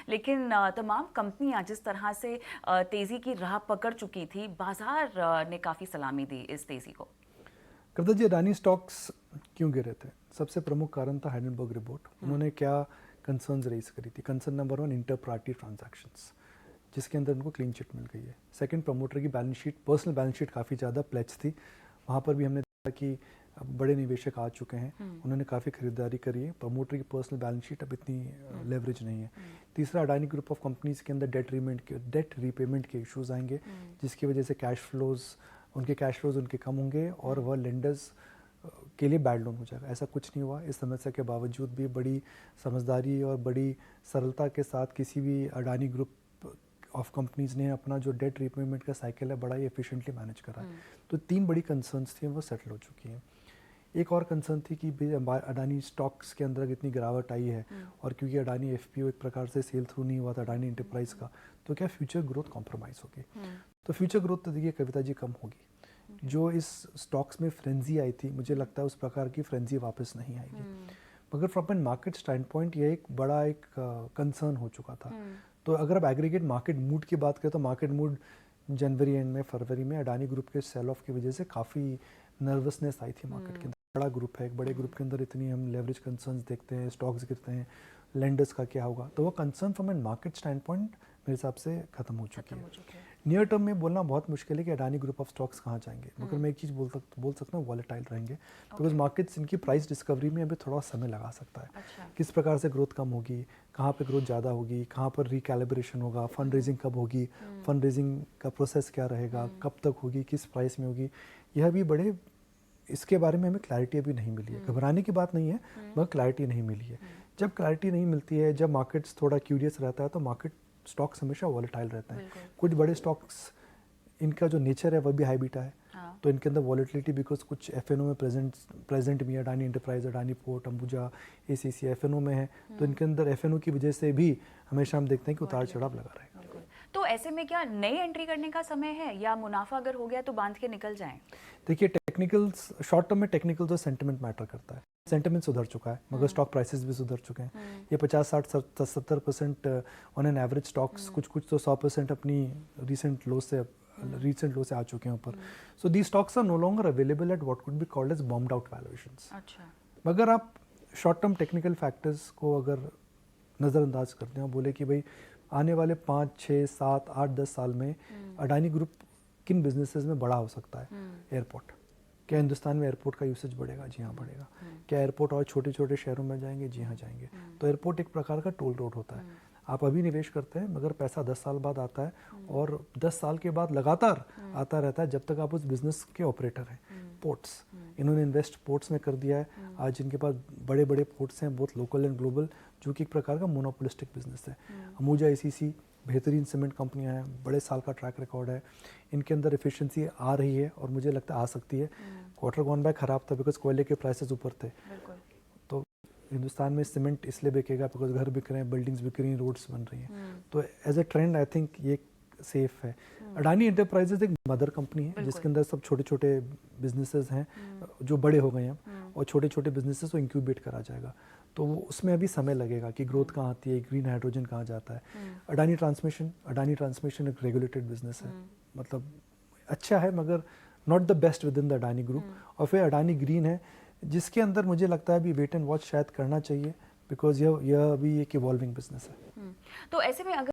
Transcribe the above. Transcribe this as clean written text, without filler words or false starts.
लेकिन तमाम कंपनियां जिस तरह से तेजी की राह पकड़ चुकी थी, बाजार ने काफी सलामी दी इस तेजी को। कविता जी, अडानी स्टॉक्स क्यों गिरे थे? सबसे प्रमुख कारण था हाइडेनबर्ग रिपोर्ट। उन्होंने क्या कंसर्न्स रेज करी थी? Concern number 1, inter party transactions, जिसके अंदर उनको क्लीन चिट मिल गई है। सेकंड, प्रमोटर की balance sheet, personal balance sheet काफ़ी ज़्यादा प्लेज थी। वहाँ पर भी हमने देखा कि अब बड़े निवेशक आ चुके हैं, उन्होंने काफ़ी खरीदारी करी है। प्रमोटर की पर्सनल बैलेंस शीट अब इतनी लेवरेज नहीं है। तीसरा, अडानी ग्रुप ऑफ कंपनीज के अंदर डेट रीपेमेंट के इश्यूज आएंगे, जिसकी वजह से उनके कैश फ्लोज उनके कम होंगे और वह लेंडर्स के लिए बैड लोन हो जाएगा। ऐसा कुछ नहीं हुआ। इस समस्या के बावजूद भी बड़ी समझदारी और बड़ी सरलता के साथ किसी भी अडानी ग्रुप ऑफ कंपनीज ने अपना जो डेट रीपेमेंट का साइकिल है बड़ा ही एफिशिएंटली मैनेज करा है। तो 3 बड़ी कंसर्न्स थी, वो सेटल हो चुकी हैं। एक और कंसर्न थी कि अडानी स्टॉक्स के अंदर इतनी गिरावट आई है और क्योंकि अडानी एफपीओ एक प्रकार से सेल थ्रू नहीं हुआ था अडानी एंटरप्राइज का, तो क्या फ्यूचर ग्रोथ कॉम्प्रोमाइज़ होगी? तो फ्यूचर ग्रोथ तो देखिए कविता जी कम होगी। जो इस स्टॉक्स में फ्रेंजी आई थी, मुझे लगता है उस प्रकार की फ्रेंजी वापस नहीं आएगी। मगर from an market standpoint ये एक बड़ा कंसर्न हो चुका था। तो अगर आप एग्रीगेट मार्केट मूड की बात करें तो मार्केट मूड जनवरी एंड में, फरवरी में अडानी ग्रुप के सेल ऑफ की वजह से काफ़ी नर्वसनेस आई थी मार्केट के अंदर। बड़ा ग्रुप है, एक बड़े ग्रुप के अंदर इतनी हम लेवरेज कंसर्न्स देखते हैं, स्टॉक्स गिरते हैं, लेंडर्स का क्या होगा, तो वो concern from an market standpoint मेरे हिसाब से खत्म हो चुकी है। नियर टर्म में बोलना बहुत मुश्किल है कि अडानी ग्रुप ऑफ स्टॉक्स कहाँ जाएंगे, मगर मैं एक चीज़ बोल सकता हूँ, वॉलेटाइल रहेंगे, बिकॉज मार्केट्स इनकी प्राइस डिस्कवरी में अभी थोड़ा समय लगा सकता है। किस प्रकार से ग्रोथ कम होगी, कहाँ पे ग्रोथ ज़्यादा होगी, कहाँ पर रिकैलिब्रेशन होगा, फंड रेजिंग कब होगी, फंड रेजिंग का प्रोसेस क्या रहेगा, कब तक होगी, किस प्राइस में होगी, यह भी बड़े, इसके बारे में हमें क्लैरिटी अभी नहीं मिली है। घबराने की बात नहीं है, मगर क्लैरिटी नहीं मिली है। जब क्लैरिटी नहीं मिलती है, जब मार्केट्स थोड़ा क्यूरियस रहता है, तो मार्केट स्टॉक्स हमेशा वॉलेटाइल रहते हैं। कुछ बड़े स्टॉक्स, इनका जो नेचर है वह भी हाई बीटा है, तो इनके अंदर वॉलेटिलिटी, बिकॉज कुछ एफएनओ में प्रेजेंट भी है, Adani enterprise, Adani port, Ambuja, ACC FNO में है, तो इनके अंदर एफएनओ की वजह से भी हमेशा हम देखते हैं कि उतार चढ़ाव लगा रहेगा। तो ऐसे में क्या नई एंट्री करने का समय है, या मुनाफा अगर हो गया तो बांध के निकल जाएं? देखिए, टेक्निकल्स, शॉर्ट टर्म में टेक्निकल्स और सेंटिमेंट मैटर करता है। सेंटिमेंट सुधर चुका है, मगर स्टॉक प्राइसेस भी सुधर चुके हैं। ये 50-60-70% ऑन एन एवरेज स्टॉक्स, कुछ तो 100% अपनी रीसेंट लो से आ चुके हैं ऊपर। So the stocks are no longer available at what could be called as bombed out valuations. मगर आप शॉर्ट टर्म टेक्निकल फैक्टर्स को अगर नज़रअंदाज करते हैं, बोले कि भाई आने वाले 5, 6, 7, 8, 10 साल में अडानी ग्रुप किन बिजनेसेस में बड़ा हो सकता है? एयरपोर्ट, क्या हिंदुस्तान में एयरपोर्ट का यूसेज बढ़ेगा? जी हाँ, बढ़ेगा। क्या एयरपोर्ट और छोटे छोटे शहरों में जाएंगे? जी हाँ, जाएंगे। तो एयरपोर्ट एक प्रकार का टोल रोड होता है। आप अभी निवेश करते हैं, मगर पैसा 10 साल बाद आता है, और 10 साल के बाद लगातार आता रहता है, जब तक आप उस बिजनेस के ऑपरेटर हैं। पोर्ट्स, इन्होंने इन्वेस्ट पोर्ट्स में कर दिया है। आज इनके पास बड़े बड़े पोर्ट्स हैं, बोथ लोकल एंड ग्लोबल, जो कि एक प्रकार का मोनोपोलिस्टिक बिजनेस है। अमूजा, एसीसी बेहतरीन सीमेंट कंपनियां हैं, बड़े साल का ट्रैक रिकॉर्ड है, इनके अंदर एफिशिएंसी आ रही है और मुझे लगता है आ सकती है। क्वार्टर गॉन बैक खराब था बिकॉज कोयले के प्राइसेस ऊपर थे। तो हिंदुस्तान में सीमेंट इसलिए बिकेगा बिकॉज घर बिक रहे हैं, बिल्डिंग्स बिक रही हैं, रोड्स बन रही हैं। तो as a trend I think ये सेफ है। अडानी एंटरप्राइजेज एक मदर कंपनी है जिसके अंदर सब छोटे छोटे बिजनेसेस हैं जो बड़े हो गए हैं, और छोटे छोटे बिजनेसेस को इंक्यूबेट करा जाएगा। तो उसमें अभी समय लगेगा कि ग्रोथ कहाँ आती है, ग्रीन हाइड्रोजन कहाँ जाता है। अडानी ट्रांसमिशन एक रेगुलेटेड बिजनेस है, मतलब अच्छा है, मगर not the best with in the Adani group. और फिर अडानी ग्रीन है, जिसके अंदर मुझे लगता है अभी वेट एंड वॉच शायद करना चाहिए, बिकॉज यह अभी एक इवॉल्विंग बिजनेस है। तो ऐसे में अगर